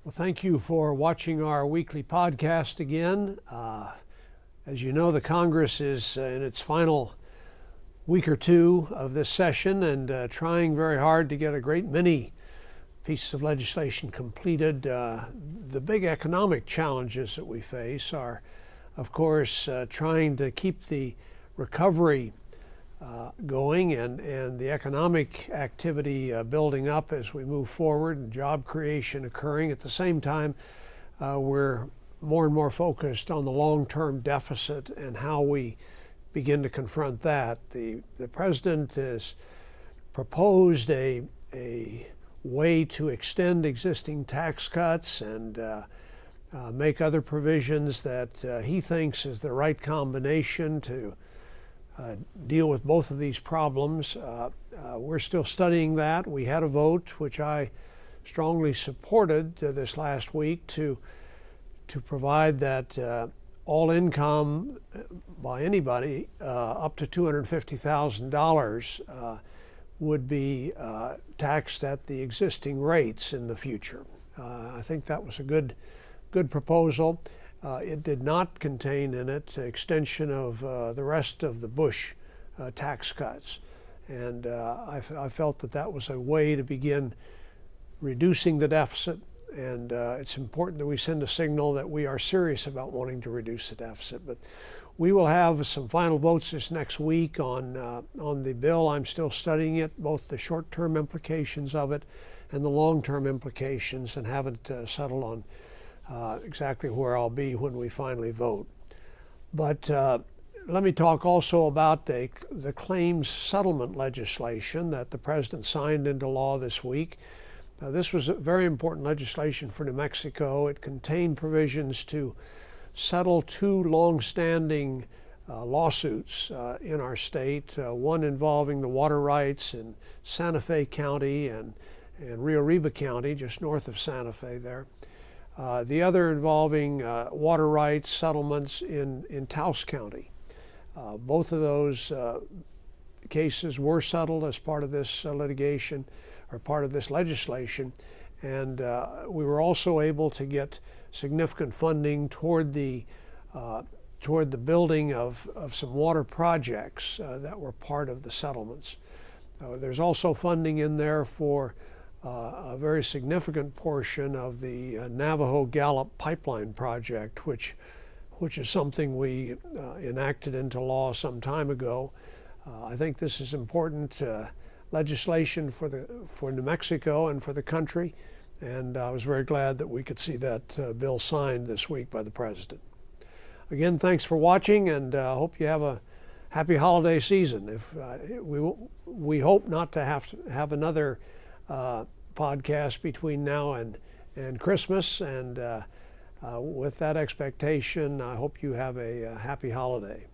Well, thank you for watching our weekly podcast again. As you know, the Congress is in its final week or two of this session and trying very hard to get a great many pieces of legislation completed. The big economic challenges that we face are, of course, trying to keep the recovery going and the economic activity building up as we move forward and job creation occurring. At the same time, we're more and more focused on the long-term deficit and how we begin to confront that. The president has proposed a way to extend existing tax cuts and make other provisions that he thinks is the right combination to deal with both of these problems. We're still studying that. We had a vote, which I strongly supported this last week, to provide that all income by anybody up to $250,000 would be taxed at the existing rates in the future. I think that was a good proposal. It did not contain in it extension of the rest of the Bush tax cuts. And I felt that was a way to begin reducing the deficit. And it's important that we send a signal that we are serious about wanting to reduce the deficit. But we will have some final votes this next week on the bill. I'm still studying it, both the short-term implications of it and the long-term implications, and haven't settled on exactly where I'll be when we finally vote. But let me talk also about the claims settlement legislation that the president signed into law this week. This was a very important legislation for New Mexico. It contained provisions to settle two long-standing lawsuits in our state, one involving the water rights in Santa Fe County and Rio Arriba County, just north of Santa Fe there. The other involving water rights settlements in Taos County. Both of those cases were settled as part of this litigation, or part of this legislation, and we were also able to get significant funding toward the building of some water projects that were part of the settlements. There's also funding in there for a very significant portion of the Navajo Gallup pipeline project, which is something we enacted into law some time ago. I think this is important legislation for New Mexico and for the country, and I was very glad that we could see that bill signed this week by the president. Again, thanks for watching, and I hope you have a happy holiday season. We hope not to have another podcast between now and Christmas, and with that expectation, I hope you have a happy holiday.